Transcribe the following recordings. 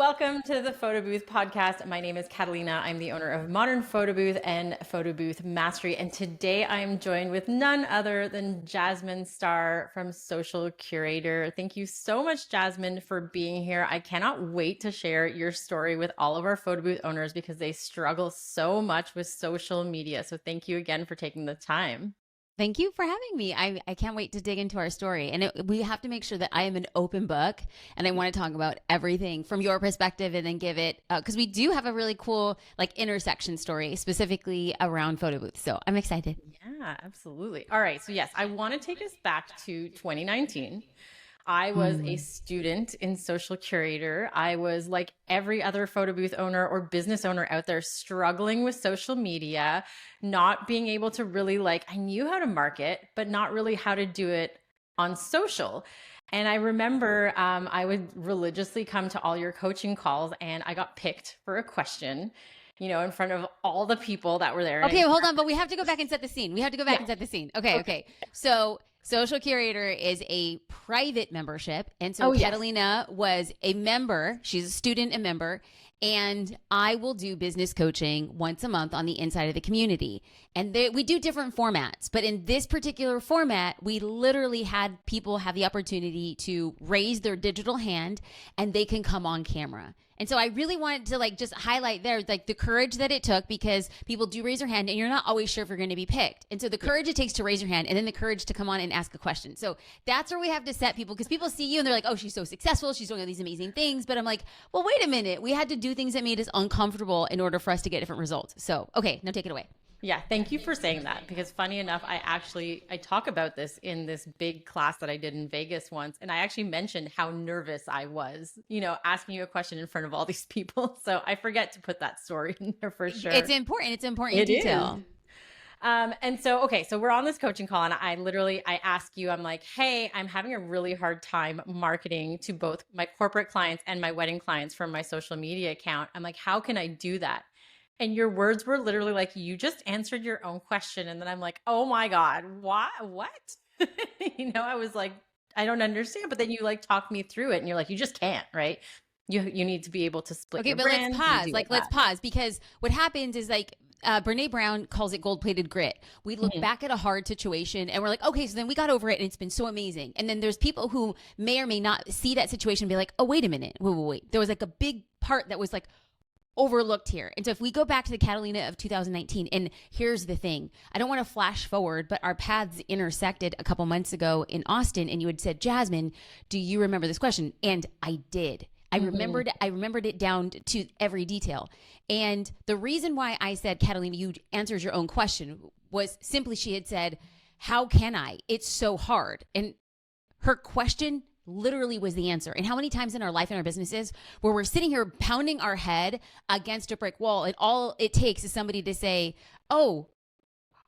Welcome to the Photobooth podcast. My name is Catalina. I'm the owner of Modern Photobooth and Photobooth Mastery. And today I am joined with none other than Jasmine Star from Social Curator. Thank you so much, Jasmine, for being here. I cannot wait to share your story with all of our Photobooth owners because they struggle so much with social media. So thank you again for taking the time. Thank you for having me. I can't wait to dig into our story. And we have to make sure that I am an open book and I want to talk about everything from your perspective and then give it, because we do have a really cool intersection story specifically around Photobooth. So I'm excited. Yeah, absolutely. All right. So yes, I want to take us back to 2019. I was a student in Social Curator. I was like every other photo booth owner or business owner out there struggling with social media, not being able to really I knew how to market, but not really how to do it on social. And I remember I would religiously come to all your coaching calls and I got picked for a question, in front of all the people that were there. Okay, hold on, but we have to go back and set the scene. Okay. So Social Curator is a private membership. And so Catalina was a member. She's a student and member. And I will do business coaching once a month on the inside of the community. And we do different formats. But in this particular format, we literally had people have the opportunity to raise their digital hand and they can come on camera. And so I really wanted to just highlight there, the courage that it took, because people do raise their hand and you're not always sure if you're going to be picked. And so the courage it takes to raise your hand and then the courage to come on and ask a question. So that's where we have to set people, because people see you and they're like, oh, she's so successful. She's doing all these amazing things. But I'm like, well, wait a minute. We had to do things that made us uncomfortable in order for us to get different results. So, okay, now take it away. Yeah, thank you for saying that, because funny enough, I talk about this in this big class that I did in Vegas once, and I actually mentioned how nervous I was, asking you a question in front of all these people. So I forget to put that story in there for sure. It's important. It's important detail. And so we're on this coaching call and I ask you, I'm like, hey, I'm having a really hard time marketing to both my corporate clients and my wedding clients from my social media account. I'm like, how can I do that? And your words were literally like, you just answered your own question. And then I'm like, oh my God, what? I was like, I don't understand. But then you talk me through it and you're like, you just can't, right? You need to be able to split your brand. Let's pause. Let's pause, because what happens is Brene Brown calls it gold-plated grit. We look back at a hard situation and we're like, okay, so then we got over it and it's been so amazing. And then there's people who may or may not see that situation and be like, oh, wait a minute. Wait. There was a big part that was overlooked here. And so if we go back to the Catalina of 2019, and here's the thing, I don't want to flash forward, but our paths intersected a couple months ago in Austin, and you had said, Jasmine, do you remember this question? And I did. I remembered it down to every detail. And the reason why I said, Catalina, you answered your own question, was simply she had said, how can I? It's so hard. And her question literally was the answer. And how many times in our life and our businesses where we're sitting here pounding our head against a brick wall and all it takes is somebody to say, oh,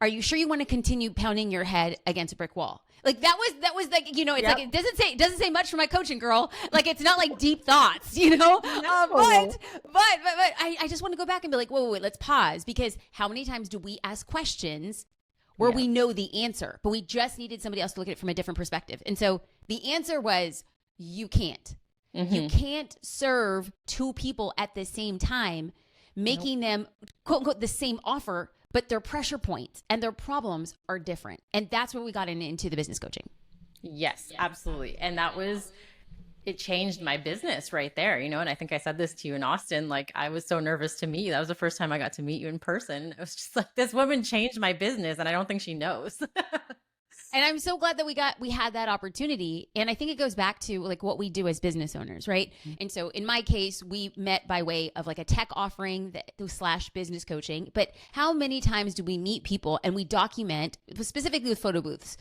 are you sure you want to continue pounding your head against a brick wall? That was it's it doesn't say much for my coaching, girl. It's not deep thoughts, No. But I just want to go back and be like, wait, let's pause, because how many times do we ask questions where we know the answer, but we just needed somebody else to look at it from a different perspective? And so the answer was, you can't. You can't serve two people at the same time, making them, quote unquote, the same offer, but their pressure points and their problems are different. And that's where we got into the business coaching. Yes, absolutely. And it changed my business right there, and I think I said this to you in Austin, I was so nervous to meet you. That was the first time I got to meet you in person. It was just this woman changed my business and I don't think she knows. And I'm so glad that we had that opportunity. And I think it goes back to what we do as business owners, right? And so in my case, we met by way of a tech offering / business coaching. But how many times do we meet people and we document, specifically with photo booths?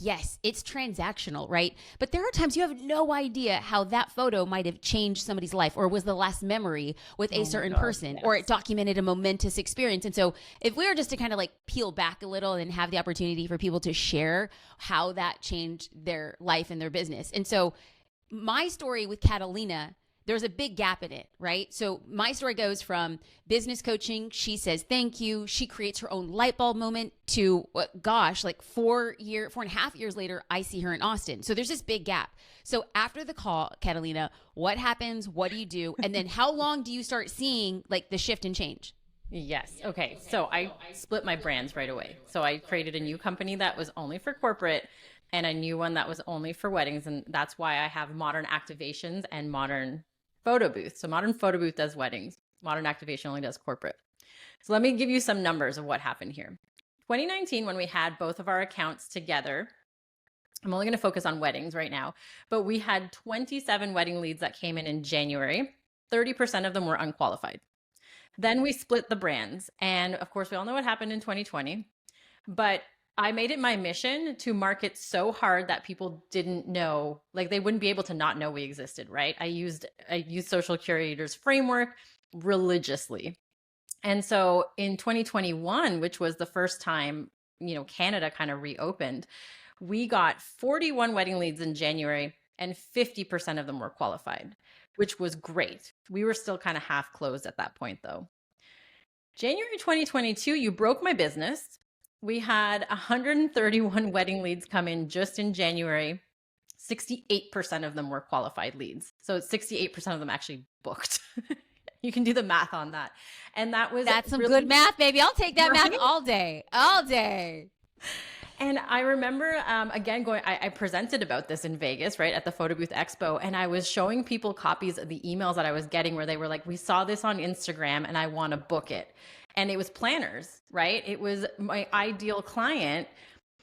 Yes, it's transactional, right? But there are times you have no idea how that photo might have changed somebody's life, or was the last memory with a certain person, or it documented a momentous experience. And so if we were just to kind of peel back a little and have the opportunity for people to share how that changed their life and their business. And so my story with Catalina, there's a big gap in it, right? So my story goes from business coaching. She says, thank you. She creates her own light bulb moment to, like 4.5 years later, I see her in Austin. So there's this big gap. So after the call, Catalina, what happens? What do you do? And then how long do you start seeing like the shift and change? Yes. Okay. So I split my brands right away. So I created a new company that was only for corporate and a new one that was only for weddings. And that's why I have Modern Activations and Modern Photobooth. So Modern Photobooth does weddings. Modern Activation only does corporate. So let me give you some numbers of what happened here. 2019, when we had both of our accounts together, I'm only going to focus on weddings right now, but we had 27 wedding leads that came in January. 30% of them were unqualified. Then we split the brands. And of course, we all know what happened in 2020, but I made it my mission to market so hard that people didn't know, like they wouldn't be able to not know we existed, right? I used Social Curator's framework religiously. And so in 2021, which was the first time, Canada kind of reopened, we got 41 wedding leads in January and 50% of them were qualified, which was great. We were still kind of half closed at that point though. January 2022, you broke my business. We had 131 wedding leads come in just in January. 68% of them were qualified leads. So 68% of them actually booked. You can do the math on that. And that's some good math, baby. I'll take that math all day. And I remember, again, I presented about this in Vegas, right, at the Photobooth Expo, and I was showing people copies of the emails that I was getting where they were like, we saw this on Instagram and I want to book it. And it was planners, right? It was my ideal client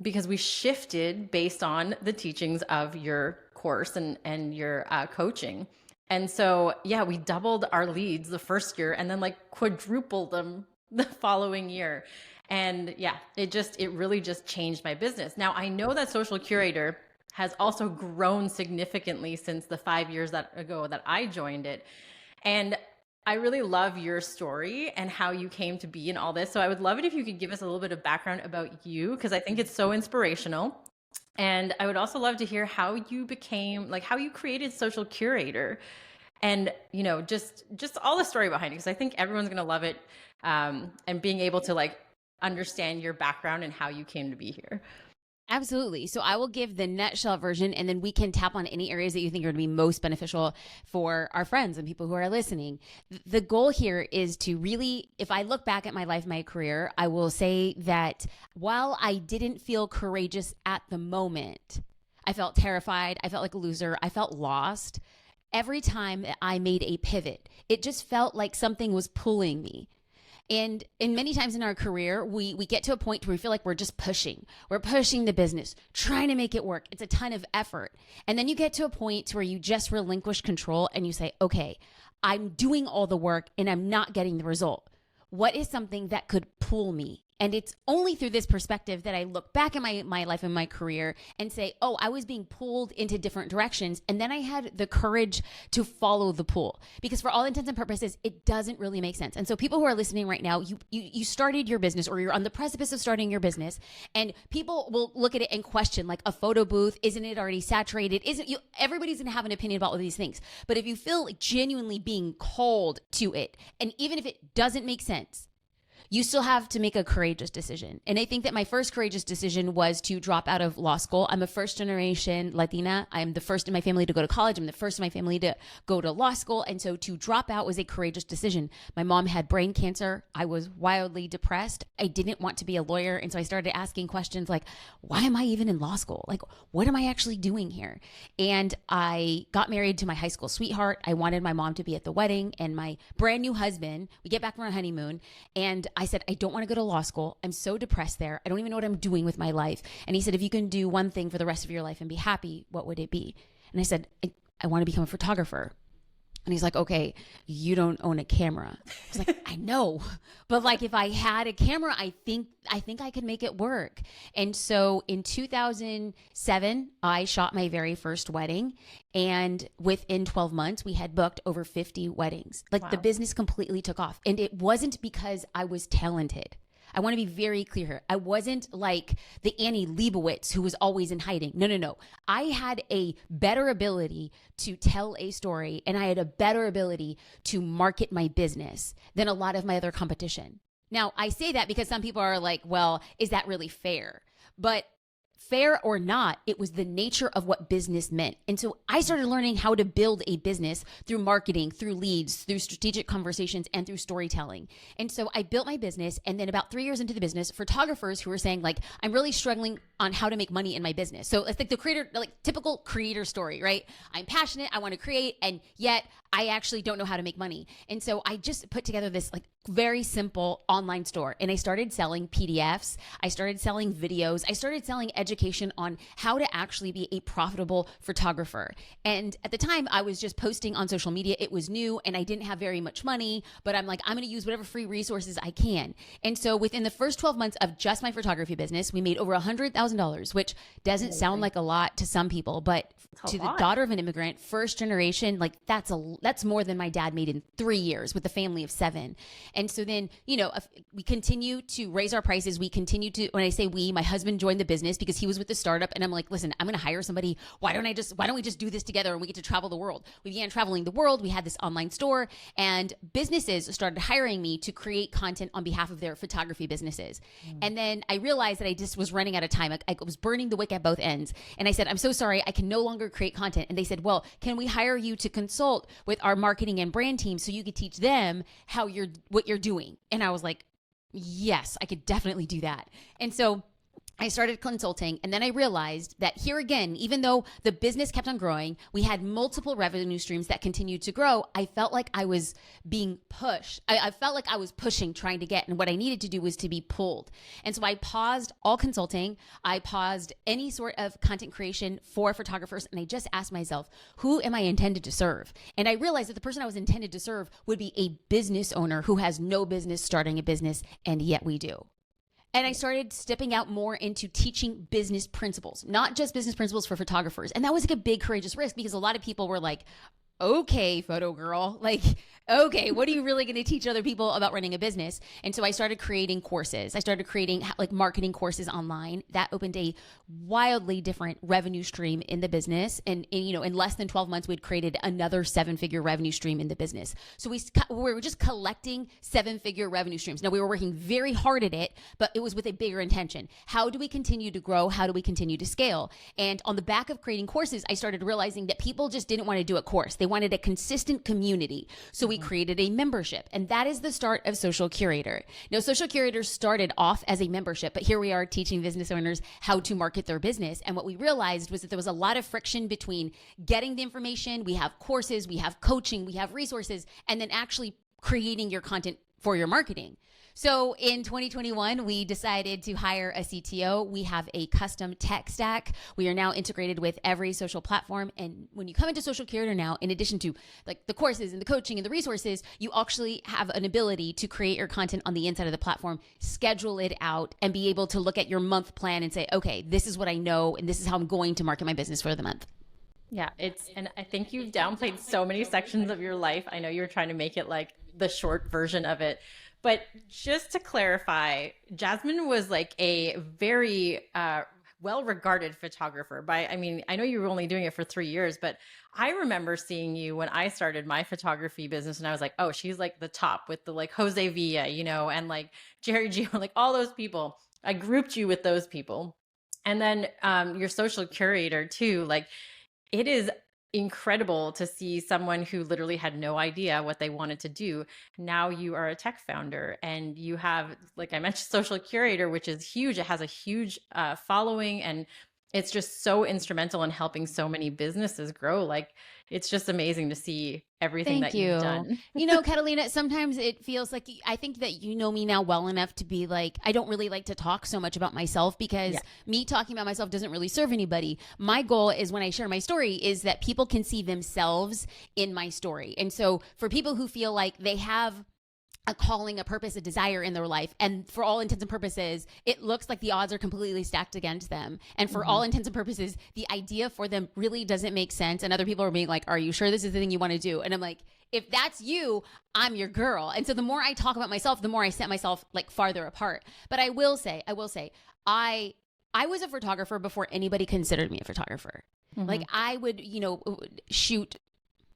because we shifted based on the teachings of your course and your coaching. And so, yeah, we doubled our leads the first year and then like quadrupled them the following year. And yeah, it really just changed my business. Now I know that Social Curator has also grown significantly since the 5 years ago that I joined it. And I really love your story and how you came to be in all this. So I would love it if you could give us a little bit of background about you, because I think it's so inspirational. And I would also love to hear how you how you created Social Curator and, just all the story behind it, because I think everyone's going to love it. And being able to understand your background and how you came to be here. Absolutely. So I will give the nutshell version and then we can tap on any areas that you think are going to be most beneficial for our friends and people who are listening. The goal here is to really, if I look back at my life, my career, I will say that while I didn't feel courageous at the moment, I felt terrified. I felt like a loser. I felt lost. Every time that I made a pivot, it just felt like something was pulling me. And many times in our career, we get to a point where we feel like we're just pushing. We're pushing the business, trying to make it work. It's a ton of effort. And then you get to a point where you just relinquish control and you say, okay, I'm doing all the work and I'm not getting the result. What is something that could pull me? And it's only through this perspective that I look back at my life and my career and say, oh, I was being pulled into different directions. And then I had the courage to follow the pull, because for all intents and purposes, it doesn't really make sense. And so people who are listening right now, you started your business or you're on the precipice of starting your business, and people will look at it and question, like, a photo booth, isn't it already saturated? Everybody's going to have an opinion about all these things. But if you feel like genuinely being called to it, and even if it doesn't make sense, you still have to make a courageous decision. And I think that my first courageous decision was to drop out of law school. I'm a first generation Latina. I'm the first in my family to go to college. I'm the first in my family to go to law school. And so to drop out was a courageous decision. My mom had brain cancer. I was wildly depressed. I didn't want to be a lawyer. And so I started asking questions like, why am I even in law school? Like, what am I actually doing here? And I got married to my high school sweetheart. I wanted my mom to be at the wedding, and my brand new husband, we get back from our honeymoon, and I said, I don't want to go to law school. I'm so depressed there. I don't even know what I'm doing with my life. And he said, if you can do one thing for the rest of your life and be happy, what would it be? And I said, I want to become a photographer. And he's like, okay, you don't own a camera. I was like, I know, but like, if I had a camera, I think I could make it work. And so in 2007, I shot my very first wedding, and within 12 months, we had booked over 50 weddings. Like, wow. The business completely took off. And it wasn't because I was talented. I want to be very clear here. I wasn't like the Annie Leibovitz who was always in hiding. No, no, no. I had a better ability to tell a story, and I had a better ability to market my business than a lot of my other competition. Now, I say that because some people are like, well, is that really fair? But fair or not, it was the nature of what business meant. And so I started learning how to build a business through marketing, through leads, through strategic conversations, and through storytelling. And so I built my business. And then about 3 years into the business, photographers who were saying like, I'm really struggling on how to make money in my business. So it's like the creator, like typical creator story, right? I'm passionate, I want to create, and yet I actually don't know how to make money. And so I just put together this like very simple online store, and I started selling PDFs. I started selling videos. I started selling education on how to actually be a profitable photographer. And at the time I was just posting on social media. It was new and I didn't have very much money, but I'm like, I'm going to use whatever free resources I can. And so within the first 12 months of just my photography business, we made over $100,000, which doesn't sound like a lot to some people, but to the daughter of an immigrant, first generation, like that's more than my dad made in 3 years with a family of 7. And so then, you know, we continue to raise our prices. We continue to, when I say we, my husband joined the business because he was with the startup, and I'm like, listen, I'm going to hire somebody. Why don't we just do this together and we get to travel the world? We began traveling the world. We had this online store, and businesses started hiring me to create content on behalf of their photography businesses. And then I realized that I just was running out of time. I was burning the wick at both ends. And I said, I'm so sorry, I can no longer create content. And they said, well, can we hire you to consult with our marketing and brand team so you could teach them what you're doing? And I was like, yes, I could definitely do that. And so I started consulting, and then I realized that here again, even though the business kept on growing, we had multiple revenue streams that continued to grow. I felt like I was being pushed. I felt like I was pushing, trying to get, and what I needed to do was to be pulled. And so I paused all consulting. I paused any sort of content creation for photographers, and I just asked myself, who am I intended to serve? And I realized that the person I was intended to serve would be a business owner who has no business starting a business, and yet we do. And I started stepping out more into teaching business principles, not just business principles for photographers. And that was like a big courageous risk because a lot of people were like, okay, photo girl, like, okay, what are you really going to teach other people about running a business? And so I started creating courses. I started creating like marketing courses online. That opened a wildly different revenue stream in the business. And you know, in less than 12 months, we'd created another 7-figure revenue stream in the business. So we were just collecting 7-figure revenue streams. Now we were working very hard at it, but it was with a bigger intention. How do we continue to grow? How do we continue to scale? And on the back of creating courses, I started realizing that people just didn't want to do a course. They wanted a consistent community. So we created a membership, and that is the start of Social Curator. Now, Social Curator started off as a membership, but here we are teaching business owners how to market their business. And what we realized was that there was a lot of friction between getting the information. We have courses, we have coaching, we have resources, and then actually creating your content for your marketing. So in 2021, we decided to hire a CTO. We have a custom tech stack. We are now integrated with every social platform. And when you come into Social Curator now, in addition to like the courses and the coaching and the resources, you actually have an ability to create your content on the inside of the platform, schedule it out, and be able to look at your month plan and say, okay, this is what I know, and this is how I'm going to market my business for the month. Yeah, and I think you've downplayed so many sections of your life. I know you're trying to make it like the short version of it. But just to clarify, Jasmine was like a very well-regarded photographer. I mean, I know you were only doing it for 3 years, but I remember seeing you when I started my photography business, and I was like, oh, she's like the top with the like Jose Villa, you know, and like Jerry G, like all those people. I grouped you with those people. And then your social curator too, like it is incredible to see someone who literally had no idea what they wanted to do. Now you are a tech founder, and you have, like I mentioned, Social Curator, which is huge. It has a huge following, and it's just so instrumental in helping so many businesses grow. Like, it's just amazing to see everything that you've done. You know, Catalina, sometimes it feels like, I think that you know me now well enough to be like, I don't really like to talk so much about myself because me talking about myself doesn't really serve anybody. My goal is when I share my story is that people can see themselves in my story. And so for people who feel like they have a calling, a purpose, a desire in their life, and for all intents and purposes, it looks like the odds are completely stacked against them. And for all intents and purposes, the idea for them really doesn't make sense. And other people are being like, are you sure this is the thing you want to do? And I'm like, if that's you, I'm your girl. And so the more I talk about myself, the more I set myself like farther apart. But I will say, I was a photographer before anybody considered me a photographer. Mm-hmm. Like I would, shoot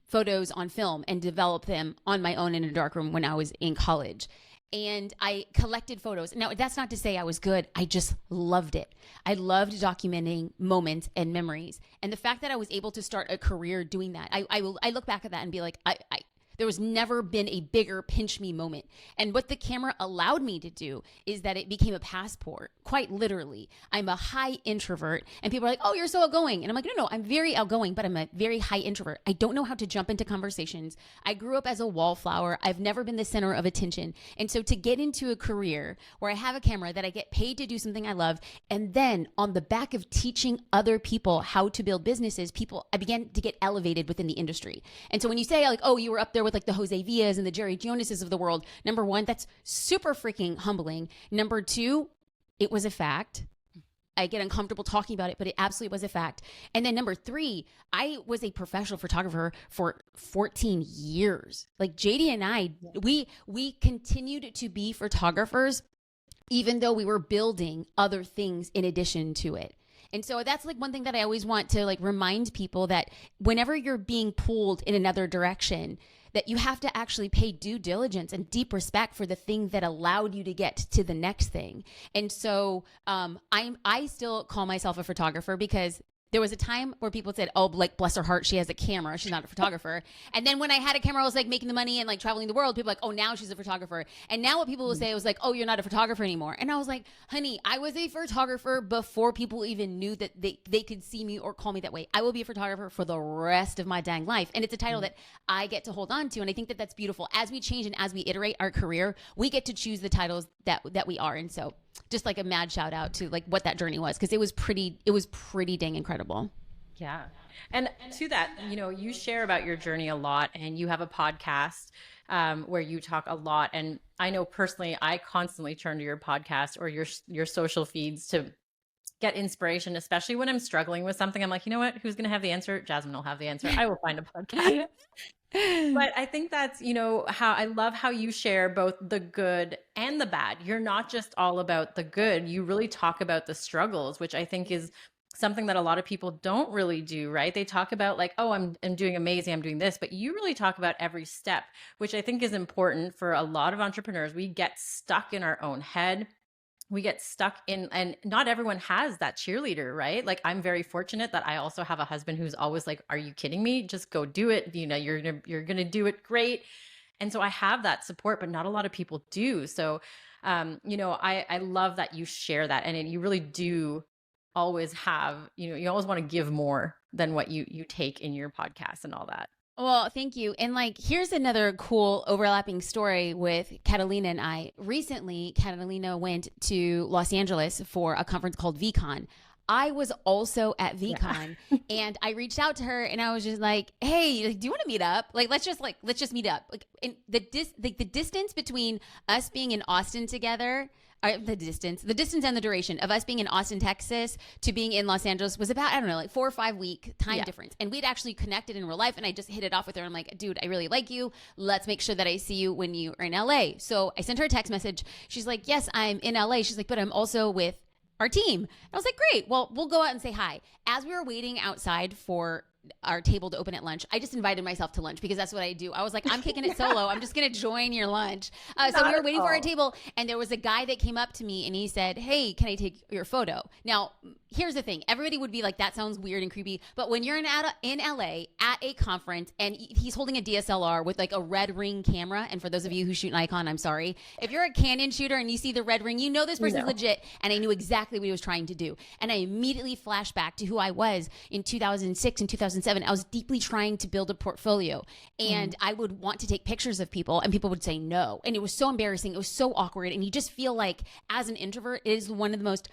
photos on film and develop them on my own in a darkroom when I was in college. And I collected photos. Now, that's not to say I was good. I just loved it. I loved documenting moments and memories. And the fact that I was able to start a career doing that, I look back at that and be like, there was never been a bigger pinch me moment. And what the camera allowed me to do is that it became a passport, quite literally. I'm a high introvert and people are like, oh, you're so outgoing. And I'm like, no, I'm very outgoing, but I'm a very high introvert. I don't know how to jump into conversations. I grew up as a wallflower. I've never been the center of attention. And so to get into a career where I have a camera that I get paid to do something I love, and then on the back of teaching other people how to build businesses, I began to get elevated within the industry. And so when you say like, oh, you were up there with like the Jose Villas and the Jerry Jonases of the world, number one, that's super freaking humbling. Number two, it was a fact. I get uncomfortable talking about it, but it absolutely was a fact. And then number three, I was a professional photographer for 14 years. Like JD and I, we continued to be photographers, even though we were building other things in addition to it. And so that's like one thing that I always want to like remind people, that whenever you're being pulled in another direction, that you have to actually pay due diligence and deep respect for the thing that allowed you to get to the next thing. And so I still call myself a photographer because there was a time where people said, oh, like, bless her heart, she has a camera, she's not a photographer. And then when I had a camera, I was like making the money and like traveling the world, people were like, oh, now she's a photographer. And now what people will say was like, oh, you're not a photographer anymore. And I was like, honey, I was a photographer before people even knew that they could see me or call me that way. I will be a photographer for the rest of my dang life. And it's a title that I get to hold on to. And I think that that's beautiful. As we change and as we iterate our career, we get to choose the titles that we are. And so just like a mad shout out to like what that journey was, because it was pretty dang incredible. Yeah. And to that, you share about your journey a lot, and you have a podcast where you talk a lot. And I know personally, I constantly turn to your podcast or your social feeds to get inspiration, especially when I'm struggling with something. I'm like, you know what? Who's going to have the answer? Jasmine will have the answer. I will find a podcast. But I think that's, how I love how you share both the good and the bad. You're not just all about the good. You really talk about the struggles, which I think is something that a lot of people don't really do, right? They talk about like, oh, I'm doing amazing, I'm doing this, but you really talk about every step, which I think is important for a lot of entrepreneurs. We get stuck in our own head. We get stuck in, and not everyone has that cheerleader, right? Like I'm very fortunate that I also have a husband who's always like, are you kidding me? Just go do it. You're going to do it great. And so I have that support, but not a lot of people do. So, I love that you share that. And you really do always have, you always want to give more than what you take in your podcast and all that. Well, thank you. And like, here's another cool overlapping story with Catalina and I. Recently, Catalina went to Los Angeles for a conference called VCon. I was also at VCon and I reached out to her and I was just like, hey, do you want to meet up? Like, let's just meet up. Like, and the distance between us being in Austin together, the distance and the duration of us being in Austin, Texas to being in Los Angeles was about, 4 or 5 week time difference. And we'd actually connected in real life, and I just hit it off with her. I'm like, dude, I really like you. Let's make sure that I see you when you are in LA. So I sent her a text message. She's like, yes, I'm in LA. She's like, but I'm also with our team. I was like, great. Well, we'll go out and say hi. As we were waiting outside for our table to open at lunch, I just invited myself to lunch because that's what I do. I was like, I'm kicking it solo. I'm just going to join your lunch. So we were waiting for our table, and there was a guy that came up to me and he said, hey, can I take your photo? Now, here's the thing. Everybody would be like, that sounds weird and creepy. But when you're in LA at a conference and he's holding a DSLR with like a red ring camera, and for those of you who shoot Nikon, I'm sorry. If you're a Canon shooter and you see the red ring, you know this person's legit. And I knew exactly what he was trying to do. And I immediately flashed back to who I was in 2006 and 2007. I was deeply trying to build a portfolio, and I would want to take pictures of people and people would say no. And it was so embarrassing. It was so awkward. And you just feel like as an introvert, it is one of the most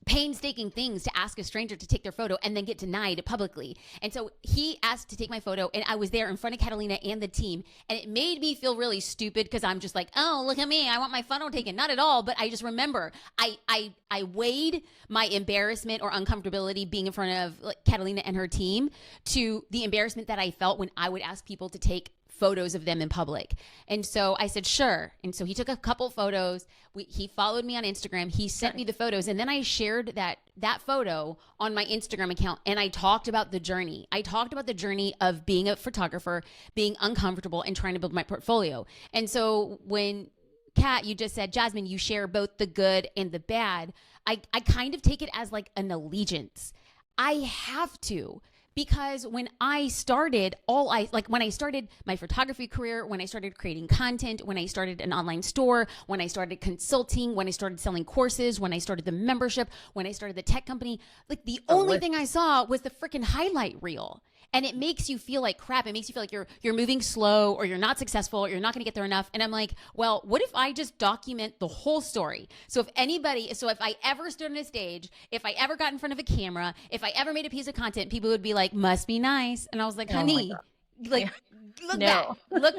painstaking things to ask a stranger to take their photo and then get denied publicly. And so he asked to take my photo, and I was there in front of Catalina and the team, and it made me feel really stupid because I'm just like, oh, look at me, I want my photo taken. Not at all, but I just remember I weighed my embarrassment or uncomfortability being in front of like Catalina and her team to the embarrassment that I felt when I would ask people to take photos of them in public. And so I said, sure. And so he took a couple photos. He followed me on Instagram. He sent me the photos. And then I shared that photo on my Instagram account. And I talked about the journey. I talked about the journey of being a photographer, being uncomfortable, and trying to build my portfolio. And so when Kat, you just said, Jasmine, you share both the good and the bad, I kind of take it as like an allegiance. I have to. Because when I started, when I started my photography career, when I started creating content, when I started an online store, when I started consulting, when I started selling courses, when I started the membership, when I started the tech company, like the only thing I saw was the freaking highlight reel. And it makes you feel like crap. It makes you feel like you're moving slow, or you're not successful, or you're not going to get there enough. And I'm like, well, what if I just document the whole story? So if I ever stood on a stage, if I ever got in front of a camera, if I ever made a piece of content, people would be like, must be nice. And I was like, honey, look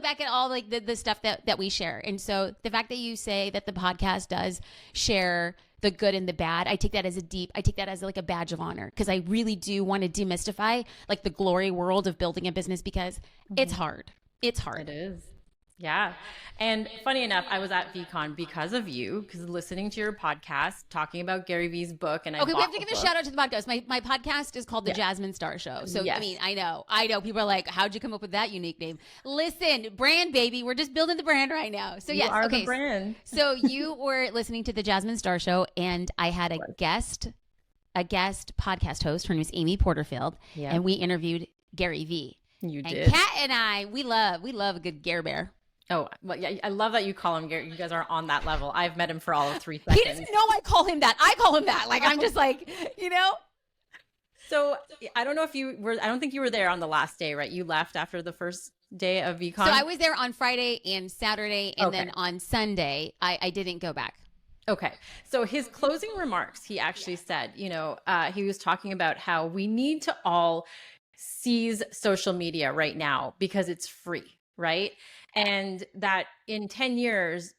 back at all like the stuff that we share. And so the fact that you say that the podcast does share the good and the bad, I take that as like a badge of honor, because I really do want to demystify like the glory world of building a business, because it's hard. It's hard. It is. Yeah. And funny enough, I was at VCon because of you, because listening to your podcast, talking about Gary Vee's book. And we have to give a shout out to the podcast. My podcast is called the Jasmine Star Show. So, I mean, I know people are like, how'd you come up with that unique name? Listen, brand, baby. We're just building the brand right now. So yes. You are the brand. So you were listening to the Jasmine Star Show, and I had a guest podcast host. Her name is Amy Porterfield. Yeah. And we interviewed Gary Vee. You did. And Kat and I, we love a good Gare Bear. Oh, well, yeah, I love that you call him Gary. You guys are on that level. I've met him for all of 3 seconds. He doesn't know I call him that. I call him that. Like, I'm just like, you know? So I don't know if I don't think you were there on the last day, right? You left after the first day of VCon? So I was there on Friday and Saturday, and then on Sunday, I didn't go back. Okay. So his closing remarks, he actually said, he was talking about how we need to all seize social media right now because it's free, right? And that in 10 years,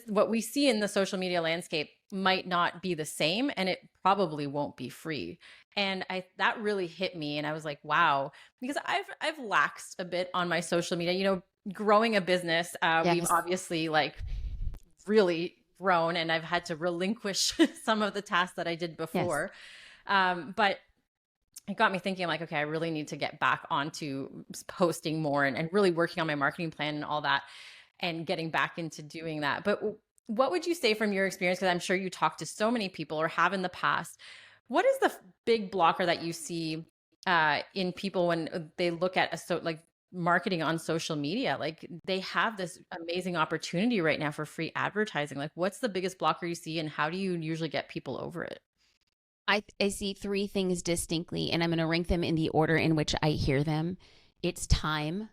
what we see in the social media landscape might not be the same, and it probably won't be free. And that really hit me, and I was like, wow, because I've laxed a bit on my social media. Growing a business, we've obviously like really grown, and I've had to relinquish some of the tasks that I did before. But it got me thinking, like, okay, I really need to get back onto posting more and really working on my marketing plan and all that, and getting back into doing that. But what would you say from your experience? Because I'm sure you talk to so many people, or have in the past. What is the big blocker that you see in people when they look at marketing on social media? Like, they have this amazing opportunity right now for free advertising. Like, what's the biggest blocker you see, and how do you usually get people over it? I see 3 things distinctly, and I'm going to rank them in the order in which I hear them. It's time,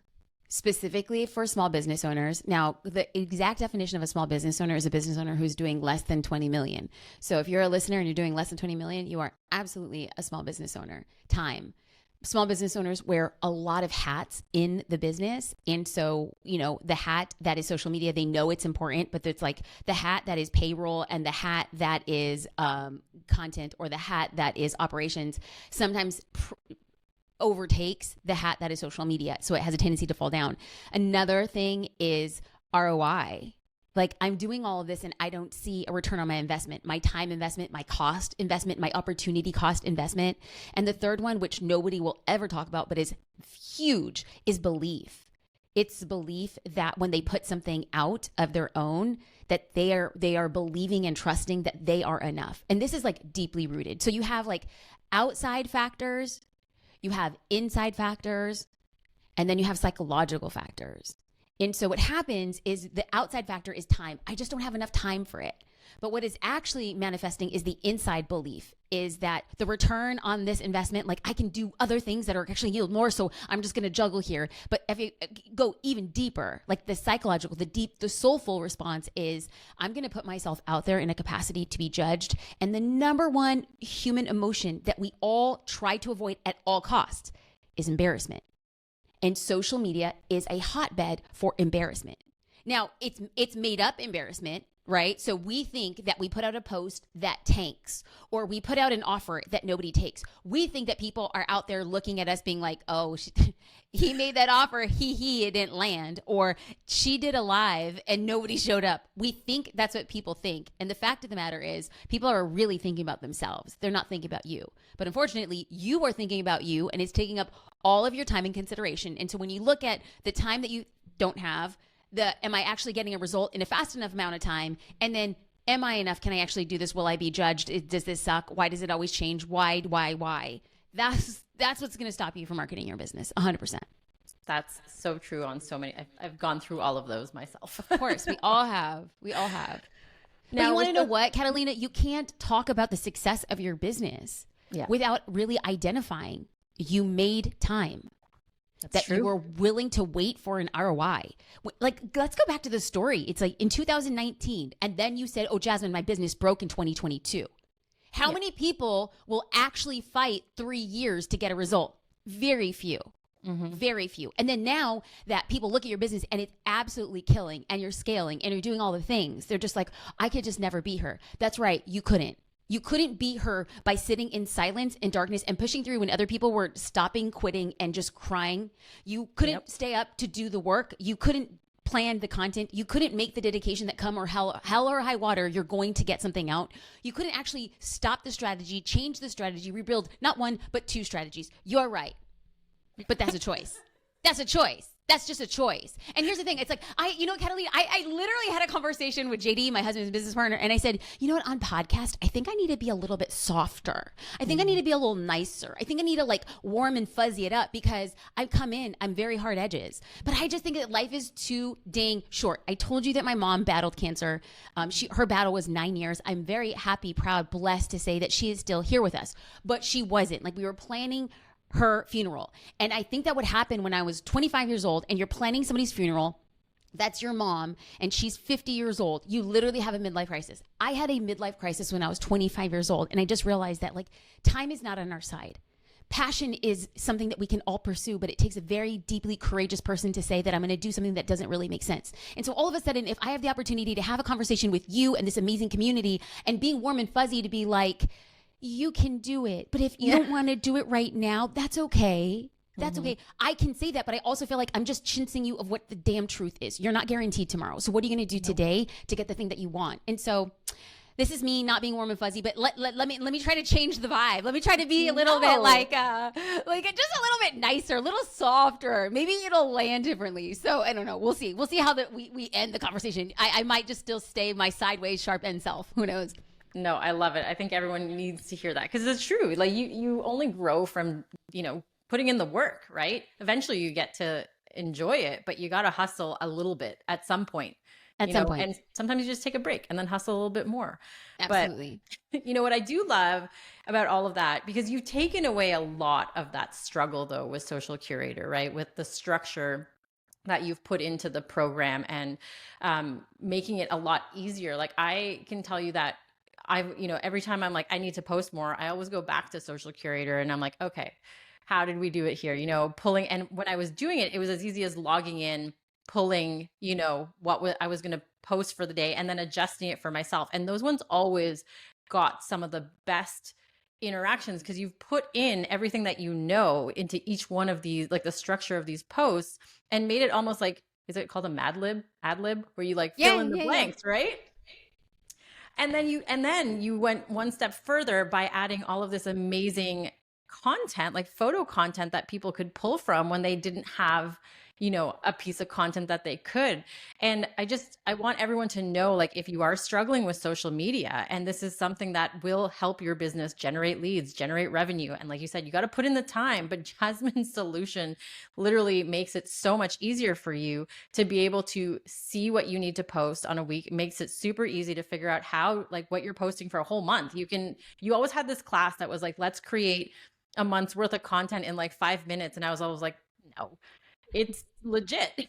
specifically for small business owners. Now, the exact definition of a small business owner is a business owner who's doing less than 20 million. So if you're a listener and you're doing less than 20 million, you are absolutely a small business owner. Time. Small business owners wear a lot of hats in the business. And so, the hat that is social media, they know it's important, but it's like the hat that is payroll and the hat that is content, or the hat that is operations, sometimes overtakes the hat that is social media. So it has a tendency to fall down. Another thing is ROI. Like, I'm doing all of this and I don't see a return on my investment, my time investment, my cost investment, my opportunity cost investment. And the third one, which nobody will ever talk about, but is huge, is belief. It's belief that when they put something out of their own, that they are believing and trusting that they are enough. And this is like deeply rooted. So you have like outside factors, you have inside factors, and then you have psychological factors. And so what happens is the outside factor is time. I just don't have enough time for it. But what is actually manifesting is the inside belief, is that the return on this investment, like, I can do other things that are actually yield more. So I'm just going to juggle here. But if you go even deeper, like the psychological, the soulful response is, I'm going to put myself out there in a capacity to be judged. And the number one human emotion that we all try to avoid at all costs is embarrassment. And social media is a hotbed for embarrassment. Now, it's made up embarrassment. right? So we think that we put out a post that tanks, or we put out an offer that nobody takes. We think that people are out there looking at us being like, oh, he made that offer, it didn't land, or she did a live and nobody showed up. We think that's what people think. And the fact of the matter is, people are really thinking about themselves. They're not thinking about you. But unfortunately, you are thinking about you, and it's taking up all of your time and consideration. And so when you look at the time that you don't have, am I actually getting a result in a fast enough amount of time? And then, am I enough? Can I actually do this? Will I be judged? Does this suck? Why does it always change? Why? That's what's going to stop you from marketing your business. 100%. That's so true on so many. I've gone through all of those myself. Of course, we all have. But now, you want to know what, Catalina? You can't talk about the success of your business without really identifying you made time. That's true. You were willing to wait for an ROI. Like, let's go back to the story. It's like in 2019, and then you said, oh, Jasmine, my business broke in 2022. How many people will actually fight 3 years to get a result? Very few. Very few. And then now that people look at your business and it's absolutely killing, and you're scaling and you're doing all the things, they're just like, I could just never be her. That's right. You couldn't. You couldn't be her by sitting in silence and darkness and pushing through when other people were stopping, quitting, and just crying. You couldn't stay up to do the work. You couldn't plan the content. You couldn't make the dedication that come or hell or high water, you're going to get something out. You couldn't actually stop the strategy, change the strategy, rebuild not one, but 2 strategies. You're right. But that's a choice. That's a choice. That's just a choice. And here's the thing. It's like, Catalina, I literally had a conversation with JD, my husband's business partner, and I said, you know what, on podcast, I think I need to be a little bit softer. I think I need to be a little nicer. I think I need to like warm and fuzzy it up, because I'm very hard edges. But I just think that life is too dang short. I told you that my mom battled cancer. Her battle was 9 years. I'm very happy, proud, blessed to say that she is still here with us. But she wasn't. Like, we were planning her funeral. And I think that would happen when I was 25 years old and you're planning somebody's funeral. That's your mom and she's 50 years old. You literally have a midlife crisis. I had a midlife crisis when I was 25 years old. And I just realized that like time is not on our side. Passion is something that we can all pursue, but it takes a very deeply courageous person to say that I'm going to do something that doesn't really make sense. And so all of a sudden, if I have the opportunity to have a conversation with you and this amazing community and being warm and fuzzy to be like, you can do it. But if you don't want to do it right now, that's okay. That's okay. I can say that, but I also feel like I'm just chincing you of what the damn truth is. You're not guaranteed tomorrow. So what are you going to do today to get the thing that you want? And so this is me not being warm and fuzzy, but let me try to change the vibe. Let me try to be a little bit like just a little bit nicer, a little softer. Maybe it'll land differently. So I don't know. We'll see. We'll see how we end the conversation. I might just still stay my sideways sharp end self. Who knows? No, I love it. I think everyone needs to hear that because it's true. Like you only grow from, putting in the work, right? Eventually you get to enjoy it, but you got to hustle a little bit at some point. And sometimes you just take a break and then hustle a little bit more. Absolutely. But what I do love about all of that, because you've taken away a lot of that struggle though with Social Curator, right? With the structure that you've put into the program and making it a lot easier. Like I can tell you that every time I'm like, I need to post more, I always go back to Social Curator and I'm like, okay, how did we do it here? Pulling. And when I was doing it, it was as easy as logging in, pulling, what I was going to post for the day and then adjusting it for myself. And those ones always got some of the best interactions because you've put in everything that into each one of these, like the structure of these posts and made it almost like, is it called a ad lib, where you like fill in the blanks, right? And then you went one step further by adding all of this amazing content, like photo content that people could pull from when they didn't have, a piece of content that they could. And I want everyone to know, like, if you are struggling with social media and this is something that will help your business generate leads, generate revenue. And like you said, you got to put in the time, but Jasmine's solution literally makes it so much easier for you to be able to see what you need to post on a week. It makes it super easy to figure out how, like what you're posting for a whole month. You always had this class that was like, let's create a month's worth of content in like 5 minutes. And I was always like, no, it's legit.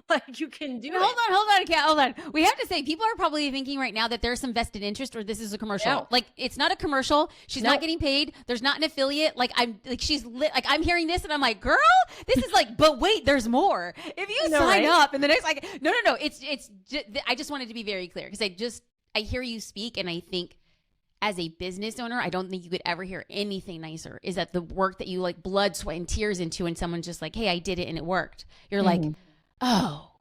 Like you can do it. Hold on. We have to say, people are probably thinking right now that there's some vested interest or this is a commercial. No. Like it's not a commercial. She's not getting paid. There's not an affiliate. Like I'm hearing this and I'm like, girl, this is like, but wait, there's more. If you sign up in the next, like, no. It's just, I just wanted to be very clear because I hear you speak and I think as a business owner, I don't think you could ever hear anything nicer is that the work that you like blood, sweat, and tears into and someone's just like, hey, I did it and it worked. You're like, oh,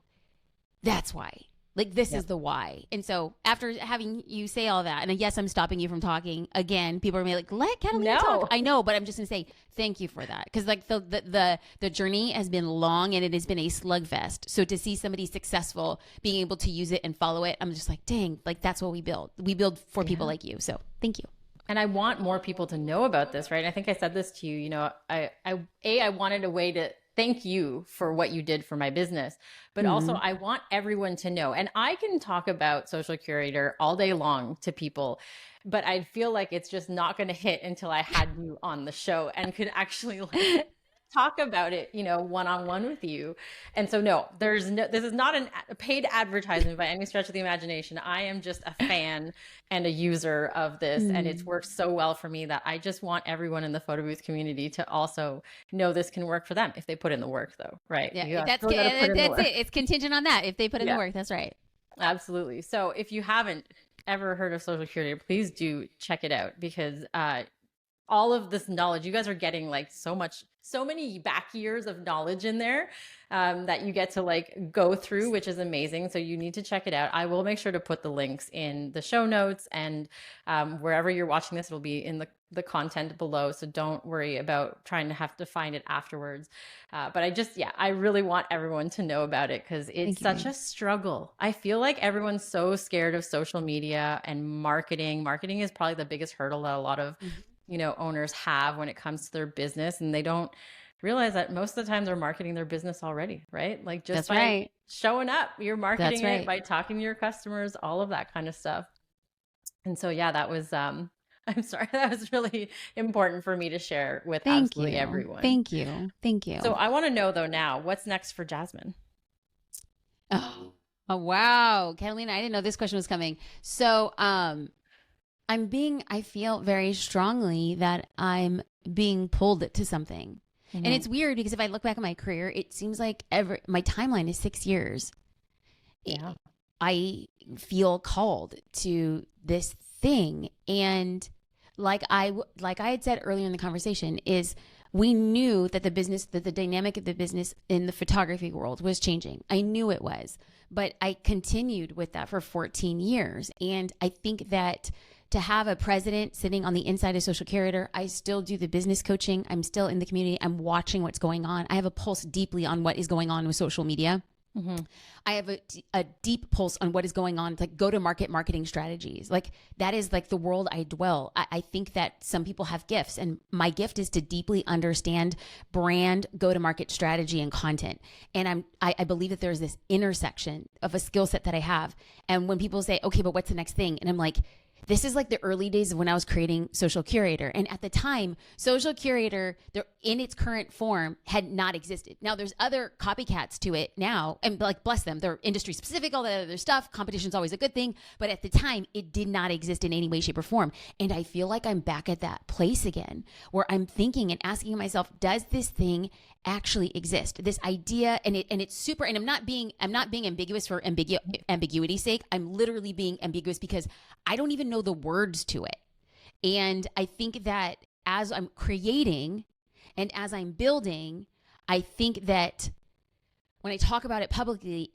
that's why. Like, this is the why. And so after having you say all that, and yes, I'm stopping you from talking again, people are gonna be like, let Catalina talk. I know, but I'm just gonna say thank you for that. Because like the journey has been long and it has been a slugfest. So to see somebody successful being able to use it and follow it, I'm just like, dang, like that's what we build. We build for people like you. So thank you. And I want more people to know about this, right? I think I said this to you, you know, I wanted a way to thank you for what you did for my business, but also I want everyone to know. And I can talk about Social Curator all day long to people, but I feel like it's just not going to hit until I had you on the show and could actually like talk about it, you know, one-on-one with you. And so no, this is not a paid advertisement by any stretch of the imagination. I am just a fan and a user of this. And it's worked so well for me that I just want everyone in the photo booth community to also know this can work for them if they put in the work though. Right. Yeah, that's it. It's contingent on that. If they put in the work, that's right. Absolutely. So if you haven't ever heard of Social Curator, please do check it out because, all of this knowledge, you guys are getting like so many back years of knowledge in there that you get to like go through, which is amazing. So you need to check it out. I will make sure to put the links in the show notes and wherever you're watching this, it'll be in the content below. So don't worry about trying to have to find it afterwards. But I really want everyone to know about it because it's such a struggle. I feel like everyone's so scared of social media and marketing. Marketing is probably the biggest hurdle that a lot of you know, owners have when it comes to their business, and they don't realize that most of the time they're marketing their business already, right? Like just by showing up, you're marketing it by talking to your customers, all of that kind of stuff. And so, yeah, that was, I'm sorry, that was really important for me to share with absolutely everyone. Thank you. So I want to know though now, what's next for Jasmine? Oh, wow. Catalina, I didn't know this question was coming. So, I feel very strongly that I'm being pulled to something. And it's weird because if I look back at my career, it seems like my timeline is 6 years. Yeah. I feel called to this thing. And like I had said earlier in the conversation is we knew that the dynamic of the business in the photography world was changing. I knew it was, but I continued with that for 14 years. And I think that to have a president sitting on the inside of Social Curator, I still do the business coaching. I'm still in the community. I'm watching what's going on. I have a pulse deeply on what is going on with social media. I have a deep pulse on what is going on, like go-to-market marketing strategies. Like that is like the world I dwell. I think that some people have gifts, and my gift is to deeply understand brand, go-to-market strategy, and content. And I believe that there's this intersection of a skill set that I have. And when people say, okay, but what's the next thing? And I'm like, this is like the early days of when I was creating Social Curator. And at the time, Social Curator, in its current form, had not existed. Now, there's other copycats to it now, and like, bless them, they're industry specific, all that other stuff. Competition's always a good thing. But at the time, it did not exist in any way, shape, or form. And I feel like I'm back at that place again, where I'm thinking and asking myself, does this thing actually exist? This idea, and it's super, and I'm not being ambiguous for ambiguity's sake. I'm literally being ambiguous because I don't even know the words to it. And I think that as I'm creating and as I'm building, I think that when I talk about it publicly,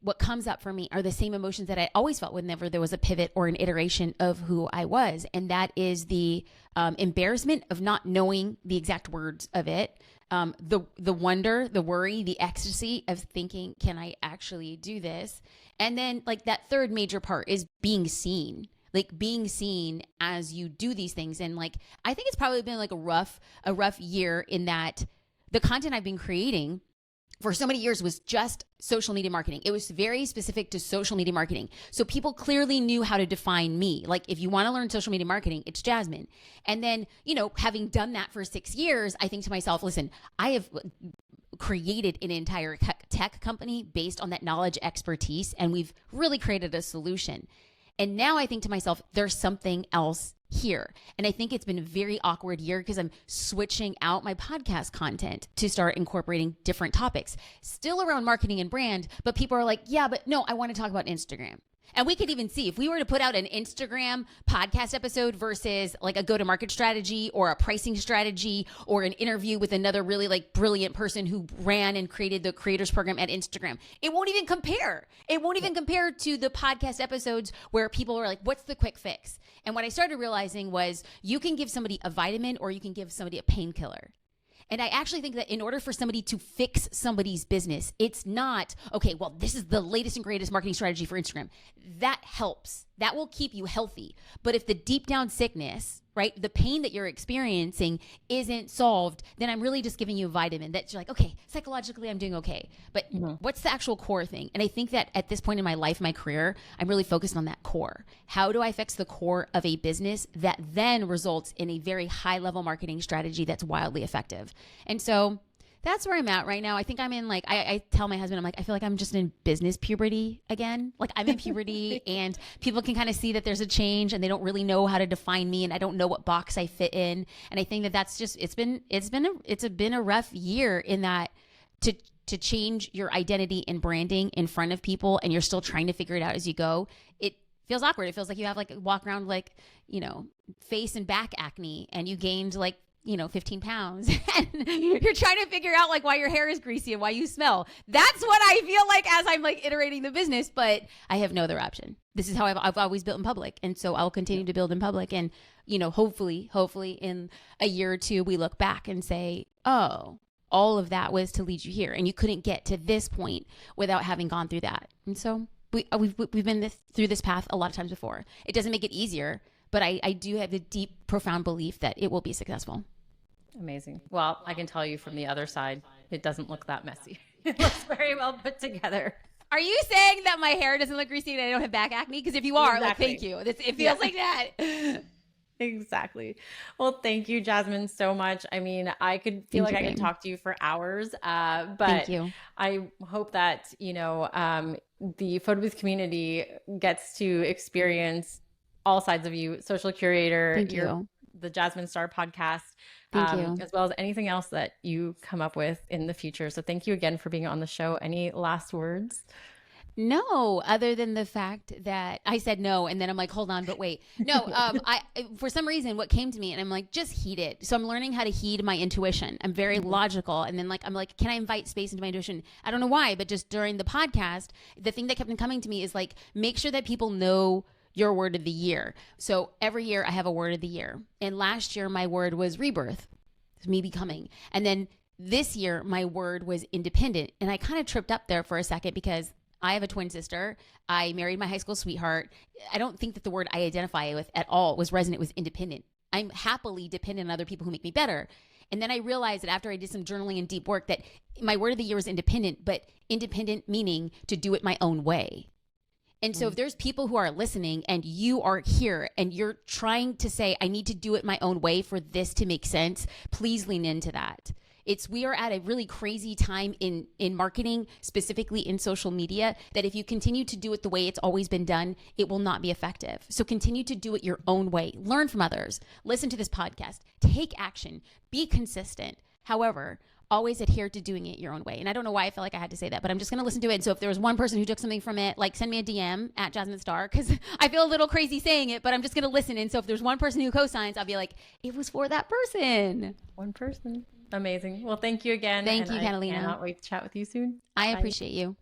what comes up for me are the same emotions that I always felt whenever there was a pivot or an iteration of who I was. And that is the embarrassment of not knowing the exact words of it. The wonder, the worry, the ecstasy of thinking, can I actually do this? And then like that third major part is being seen. Like being seen as you do these things. And like, I think it's probably been like a rough year in that the content I've been creating for so many years was just social media marketing. It was very specific to social media marketing. So people clearly knew how to define me. Like if you want to learn social media marketing, it's Jasmine. And then, you know, having done that for 6 years, I think to myself, listen, I have created an entire tech company based on that knowledge expertise, and we've really created a solution. And now I think to myself, there's something else here. And I think it's been a very awkward year because I'm switching out my podcast content to start incorporating different topics, still around marketing and brand. But people are like, yeah, but no, I want to talk about Instagram. And we could even see if we were to put out an Instagram podcast episode versus like a go-to-market strategy or a pricing strategy or an interview with another really like brilliant person who ran and created the creators program at Instagram. It won't even compare. It won't even compare to the podcast episodes where people are like, what's the quick fix? And what I started realizing was you can give somebody a vitamin or you can give somebody a painkiller. And I actually think that in order for somebody to fix somebody's business, it's not, okay, well, this is the latest and greatest marketing strategy for Instagram. That helps. That will keep you healthy. But if the deep down sickness, right, the pain that you're experiencing isn't solved, then I'm really just giving you a vitamin that you're like, okay, psychologically I'm doing okay. But what's the actual core thing? And I think that at this point in my life, my career, I'm really focused on that core. How do I fix the core of a business that then results in a very high level marketing strategy that's wildly effective? And so that's where I'm at right now. I think I'm in like, I tell my husband, I'm like, I feel like I'm just in business puberty again. Like I'm in puberty and people can kind of see that there's a change and they don't really know how to define me and I don't know what box I fit in. And I think that that's just, it's been a rough year in that to change your identity and branding in front of people and you're still trying to figure it out as you go. It feels awkward. It feels like you have like walk around like, face and back acne and you gained like 15 pounds and you're trying to figure out like why your hair is greasy and why you smell. That's what I feel like as I'm like iterating the business, but I have no other option. This is how I've always built in public. And so I'll continue to build in public. And, hopefully in a year or two, we look back and say, oh, all of that was to lead you here. And you couldn't get to this point without having gone through that. And so we've been through this path a lot of times before. It doesn't make it easier, but I do have a deep, profound belief that it will be successful. Amazing. Well, I can tell you from the other side, it doesn't look that messy. It looks very well put together. Are you saying that my hair doesn't look greasy and I don't have back acne? Because if you are, Exactly. like, thank you. It feels like that. Exactly. Well, thank you, Jasmine, so much. I mean, I could feel like I could talk to you for hours, but thank you. I hope that, the Photobooth community gets to experience all sides of you, social curator, the Jasmine Star podcast, thank you. as well as anything else that you come up with in the future. So thank you again for being on the show. Any last words? No, other than the fact that I said no, and then I'm like, hold on, but wait. No, I for some reason, what came to me, and I'm like, just heed it. So I'm learning how to heed my intuition. I'm very logical, and then I'm like, can I invite space into my intuition? I don't know why, but just during the podcast, the thing that kept coming to me is like, make sure that people know your word of the year. So every year I have a word of the year, and last year my word was rebirth, it's me becoming, and then this year my word was independent, and I kind of tripped up there for a second because I have a twin sister. I married my high school sweetheart. I don't think that the word I identify with at all was resonant with independent. I'm happily dependent on other people who make me better. And then I realized that after I did some journaling and deep work that my word of the year was independent, but independent meaning to do it my own way. And so if there's people who are listening and you are here and you're trying to say, I need to do it my own way for this to make sense, please lean into that. We are at a really crazy time in marketing, specifically in social media, that if you continue to do it the way it's always been done, it will not be effective. So continue to do it your own way. Learn from others. Listen to this podcast. Take action. Be consistent. However, always adhere to doing it your own way. And I don't know why I felt like I had to say that, but I'm just going to listen to it. And so if there was one person who took something from it, like send me a DM at Jasmine Star, because I feel a little crazy saying it, but I'm just going to listen. And so if there's one person who co-signs, I'll be like, it was for that person. One person. Amazing. Well, thank you again. Thank you, Catalina. I cannot wait to chat with you soon. I appreciate you.